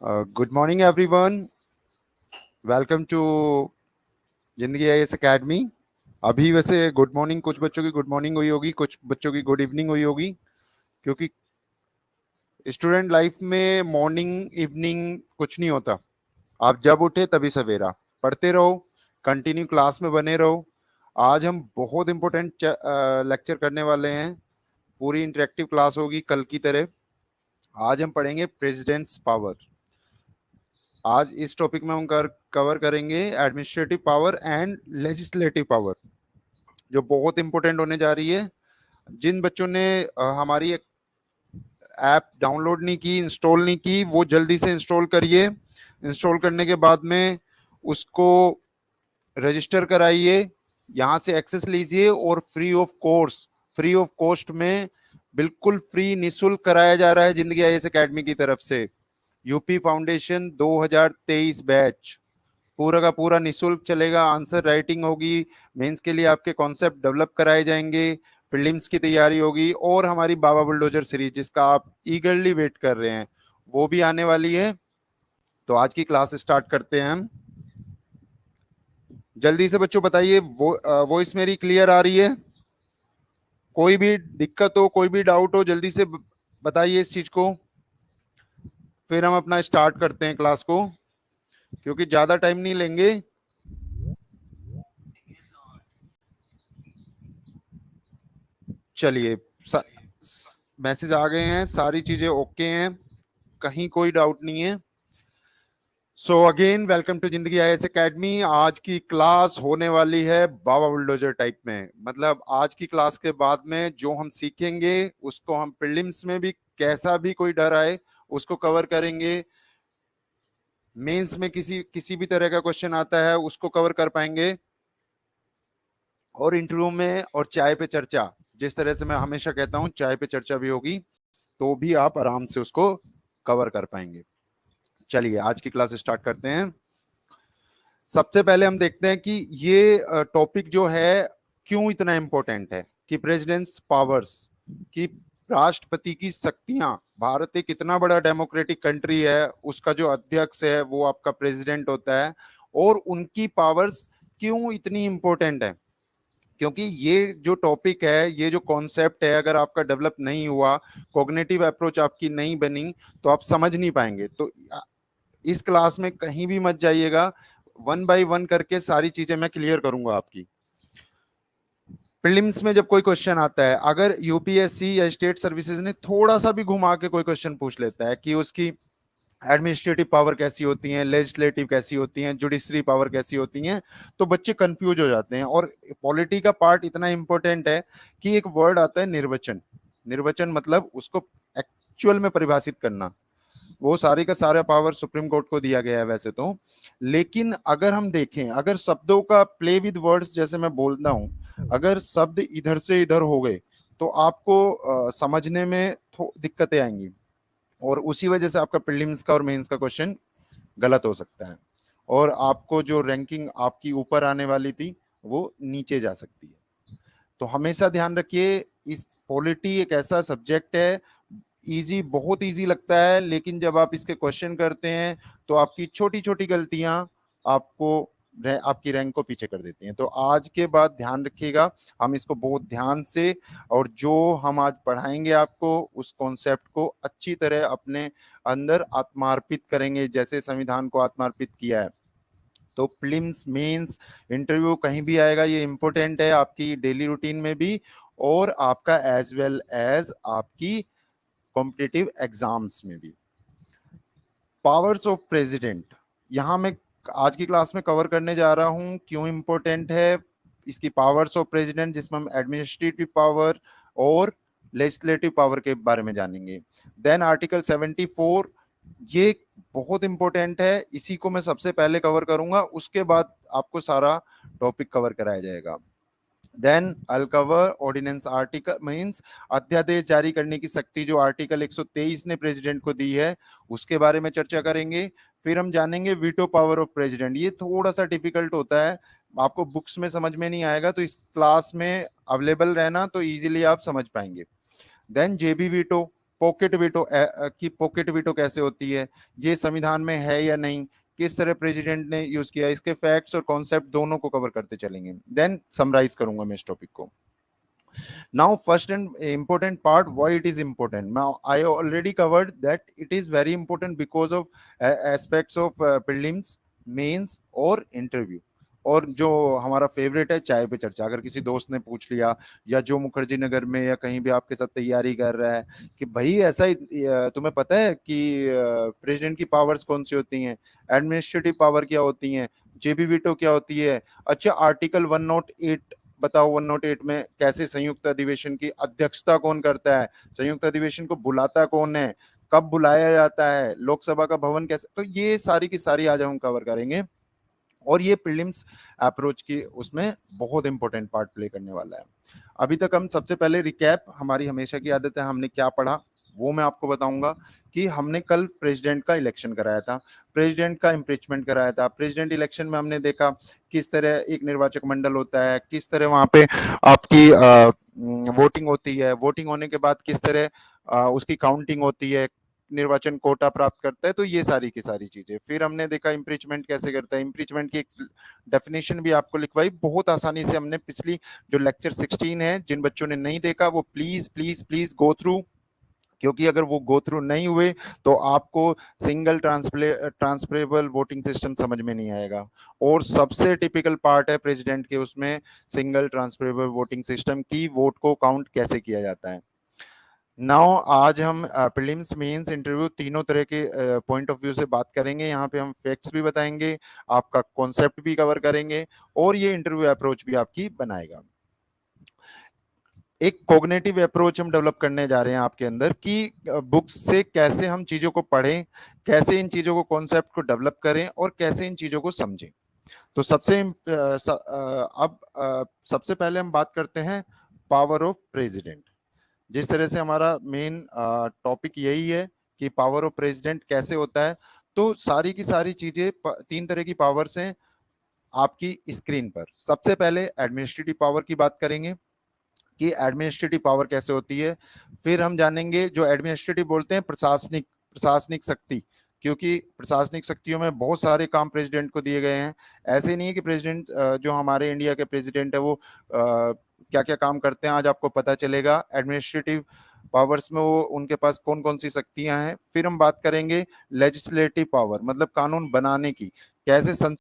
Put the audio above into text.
Good morning everyone. Welcome to Zindagi IAS academy. अभी वैसे good morning, कुछ बच्चों की गुड मॉर्निंग हुई होगी, कुछ बच्चों की गुड इवनिंग हुई होगी, क्योंकि स्टूडेंट लाइफ में मॉर्निंग इवनिंग कुछ नहीं होता। आप जब उठे तभी सवेरा। पढ़ते रहो, कंटिन्यू क्लास में बने रहो। आज हम बहुत इंपॉर्टेंट लेक्चर करने वाले हैं। पूरी इंटरेक्टिव क्लास होगी कल की तरह। आज हम पढ़ेंगे प्रेसिडेंट्स पावर। आज इस टॉपिक में हम कवर करेंगे administrative power and legislative power, जो बहुत इंपॉर्टेंट होने जा रही है। जिन बच्चों ने हमारी ऐप डाउनलोड नहीं की, इंस्टॉल नहीं की, वो जल्दी से इंस्टॉल करिए। इंस्टॉल करने के बाद में उसको रजिस्टर कराइए, यहाँ से एक्सेस लीजिए और फ्री ऑफ कॉस्ट में बिल्कुल फ्री निःशुल्क कराया जा रहा है जिंदगी आईएएस एकेडमी की तरफ से। यूपी फाउंडेशन 2023 बैच पूरा का पूरा निःशुल्क चलेगा। आंसर राइटिंग होगी, मेंस के लिए आपके कॉन्सेप्ट डेवलप कराए जाएंगे, प्रीलिम्स की तैयारी होगी, और हमारी बाबा बुलडोजर सीरीज जिसका आप ईगरली वेट कर रहे हैं वो भी आने वाली है। तो आज की क्लास स्टार्ट करते हैं हम। जल्दी से बच्चों बताइए, वॉइस मेरी क्लियर आ रही है? कोई भी दिक्कत हो, कोई भी डाउट हो, जल्दी से बताइए इस चीज को, फिर हम अपना स्टार्ट करते हैं क्लास को, क्योंकि ज्यादा टाइम नहीं लेंगे। चलिए, मैसेज आ गए हैं, सारी चीजें ओके हैं, कहीं कोई डाउट नहीं है। So again welcome to Zindagi IAS academy. आज की क्लास होने वाली है बाबा बुलडोजर टाइप में। मतलब आज की क्लास के बाद में जो हम सीखेंगे उसको हम प्रीलिम्स में भी, कैसा भी कोई डर आए, उसको कवर करेंगे। मेंस में किसी किसी भी तरह का क्वेश्चन आता है उसको कवर कर पाएंगे, और इंटरव्यू में और चाय पे चर्चा, जिस तरह से मैं हमेशा कहता हूं चाय पे चर्चा भी होगी, तो भी आप आराम से उसको कवर कर पाएंगे। चलिए आज की क्लास स्टार्ट करते हैं। सबसे पहले हम देखते हैं कि ये टॉपिक जो है क्यों इतना इंपॉर्टेंट है, कि प्रेसिडेंट्स पावर्स, कि राष्ट्रपति की शक्तियां। भारत एक इतना बड़ा डेमोक्रेटिक कंट्री है, उसका जो अध्यक्ष है वो आपका प्रेसिडेंट होता है, और उनकी पावर्स क्यों इतनी इंपॉर्टेंट है। क्योंकि ये जो टॉपिक है, ये जो कॉन्सेप्ट है, अगर आपका डेवलप नहीं हुआ, कॉग्निटिव अप्रोच आपकी नहीं बनी, तो आप समझ नहीं पाएंगे। तो इस क्लास में कहीं भी मत जाइएगा, वन बाय वन करके सारी चीजें मैं क्लियर करूंगा आपकी। प्रीलिम्स में जब कोई क्वेश्चन आता है, अगर यूपीएससी या स्टेट सर्विसेज ने थोड़ा सा भी घुमा के कोई क्वेश्चन पूछ लेता है कि उसकी एडमिनिस्ट्रेटिव पावर कैसी होती है, लेजिस्लेटिव कैसी होती है, जुडिशरी पावर कैसी होती है, तो बच्चे कंफ्यूज हो जाते हैं। और पॉलिटी का पार्ट इतना इंपॉर्टेंट है कि एक वर्ड आता है निर्वचन। निर्वचन मतलब उसको एक्चुअल में परिभाषित करना। वो सारी का सारा पावर सुप्रीम कोर्ट को दिया गया है वैसे तो, लेकिन अगर हम देखें, अगर शब्दों का प्ले विद वर्ड्स जैसे मैं बोलता हूं, अगर शब्द इधर से इधर हो गए तो आपको समझने में दिक्कतें आएंगी, और उसी वजह से आपका प्रीलिम्स का और मेंस का क्वेश्चन गलत हो सकता है, और आपको जो रैंकिंग आपकी ऊपर आने वाली थी वो नीचे जा सकती है। तो हमेशा ध्यान रखिए, इस पॉलिटी एक ऐसा सब्जेक्ट है, इजी, बहुत इजी लगता है, लेकिन जब आप इसके क्वेश्चन करते हैं तो आपकी छोटी छोटी गलतियां आपको आपकी रैंक को पीछे कर देती हैं। तो आज के बाद ध्यान रखिएगा, हम इसको बहुत ध्यान से, और जो हम आज पढ़ाएंगे आपको उस कॉन्सेप्ट को अच्छी तरह अपने अंदर आत्मार्पित करेंगे, जैसे संविधान को आत्मार्पित किया है। तो प्रीलिम्स, मेंस, इंटरव्यू कहीं भी आएगा, ये इंपॉर्टेंट है आपकी डेली रूटीन में भी, और आपका एज वेल एज आपकी कॉम्पिटिटिव एग्जाम्स में भी। पावर्स ऑफ प्रेसिडेंट यहां मैं आज की क्लास में कवर करने जा रहा हूं, क्यों इंपॉर्टेंट है इसकी पावर्स ऑफ प्रेसिडेंट, जिसमें हम एडमिनिस्ट्रेटिव पावर और लेजिस्लेटिव पावर के बारे में जानेंगे। देन आर्टिकल 74, ये बहुत इंपॉर्टेंट है, इसी को मैं सबसे पहले कवर करूंगा, उसके बाद आपको सारा टॉपिक कवर कराया जाएगा। Then I cover ordinance article, means अध्यादेश जारी करने की शक्ति जो आर्टिकल 123 ने प्रेसिडेंट को दी है, उसके बारे में चर्चा करेंगे। फिर हम जानेंगे वीटो पावर ऑफ प्रेसिडेंट, ये थोड़ा सा डिफिकल्ट होता है, आपको बुक्स में समझ में नहीं आएगा, तो इस क्लास में अवेलेबल रहना तो इजीली आप समझ पाएंगे। देन जेबी वीटो, पॉकेट वीटो की पॉकेट वीटो कैसे होती है, ये संविधान में है या नहीं, किस तरह प्रेसिडेंट ने यूज किया, इसके फैक्ट्स और कॉन्सेप्ट दोनों को कवर करते चलेंगे, देन समराइज करूंगा मैं इस टॉपिक को. Now first and important part, why it is important. Now I already covered that it is very important because of aspects of prelims, mains और इंटरव्यू. और जो हमारा फेवरेट है, चाय पे चर्चा. अगर किसी दोस्त ने पूछ लिया या जो मुखर्जी नगर में या कहीं भी आपके साथ तैयारी कर रहा है कि भाई ऐसा तुम्हें पता है कि प्रेसिडेंट की पावर्स कौन सी होती हैं, एडमिनिस्ट्रेटिव पावर क्या होती हैं, जेबी वीटो क्या होती है, अच्छा आर्टिकल 108 बताओ, 108 में कैसे संयुक्त अधिवेशन की अध्यक्षता कौन करता है, संयुक्त अधिवेशन को बुलाता कौन है, कब बुलाया जाता है, लोकसभा का भवन कैसे, तो ये सारी की सारी आज हम कवर करेंगे. और ये प्रीलिम्स अप्रोच की उसमें बहुत इंपॉर्टेंट पार्ट प्ले करने वाला है. अभी तक हम सबसे पहले रिकैप, हमारी हमेशा की आदत है, हमने क्या पढ़ा वो मैं आपको बताऊंगा. कि हमने कल प्रेसिडेंट का इलेक्शन कराया था, प्रेसिडेंट का इम्पीचमेंट कराया था. प्रेसिडेंट इलेक्शन में हमने देखा किस तरह एक निर्वाचक मंडल होता है, किस तरह वहां पे आपकी वोटिंग होती है, वोटिंग होने के बाद किस तरह उसकी काउंटिंग होती है, निर्वाचन कोटा प्राप्त करता है. तो ये सारी की सारी चीजें. फिर हमने देखा इम्पीचमेंट कैसे करता है, इम्पीचमेंट की एक डेफिनेशन भी आपको लिखवाई बहुत आसानी से हमने. पिछली जो लेक्चर 16 है, जिन बच्चों ने नहीं देखा वो please please please go through, क्योंकि अगर वो गो थ्रू नहीं हुए तो आपको सिंगल ट्रांसफरेबल वोटिंग सिस्टम समझ में नहीं आएगा. और सबसे टिपिकल पार्ट है प्रेसिडेंट के उसमें सिंगल ट्रांसफरेबल वोटिंग सिस्टम की, वोट को काउंट कैसे किया जाता है. नाउ आज हम प्रीलिम्स, मेंस, इंटरव्यू तीनों तरह के पॉइंट ऑफ व्यू से बात करेंगे. यहाँ पे हम फैक्ट्स भी बताएंगे, आपका कॉन्सेप्ट भी कवर करेंगे और ये इंटरव्यू अप्रोच भी आपकी बनाएगा. एक कॉग्निटिव अप्रोच हम डेवलप करने जा रहे हैं आपके अंदर कि बुक्स से कैसे हम चीजों को पढ़ें, कैसे इन चीजों को कॉन्सेप्ट को डेवलप करें और कैसे इन चीजों को समझें. तो सबसे पहले हम बात करते हैं पावर ऑफ प्रेसिडेंट. जिस तरह से हमारा मेन टॉपिक यही है कि पावर ऑफ प्रेसिडेंट कैसे होता है, तो सारी की सारी चीजें, तीन तरह की पावर्स हैं आपकी स्क्रीन पर. सबसे पहले एडमिनिस्ट्रेटिव पावर की बात करेंगे कि एडमिनिस्ट्रेटिव पावर कैसे होती है. फिर हम जानेंगे जो एडमिनिस्ट्रेटिव बोलते हैं प्रशासनिक शक्ति, क्योंकि प्रशासनिक शक्तियों में बहुत सारे काम प्रेसिडेंट को दिए गए हैं. ऐसे नहीं है कि प्रेसिडेंट जो हमारे इंडिया के प्रेसिडेंट है वो क्या क्या काम करते हैं, आज आपको पता चलेगा. एडमिनिस्ट्रेटिव पावर्स में वो उनके पास कौन कौन सी शक्तियां हैं. फिर हम बात करेंगे लेजिस्लेटिव पावर, मतलब कानून बनाने की, कैसे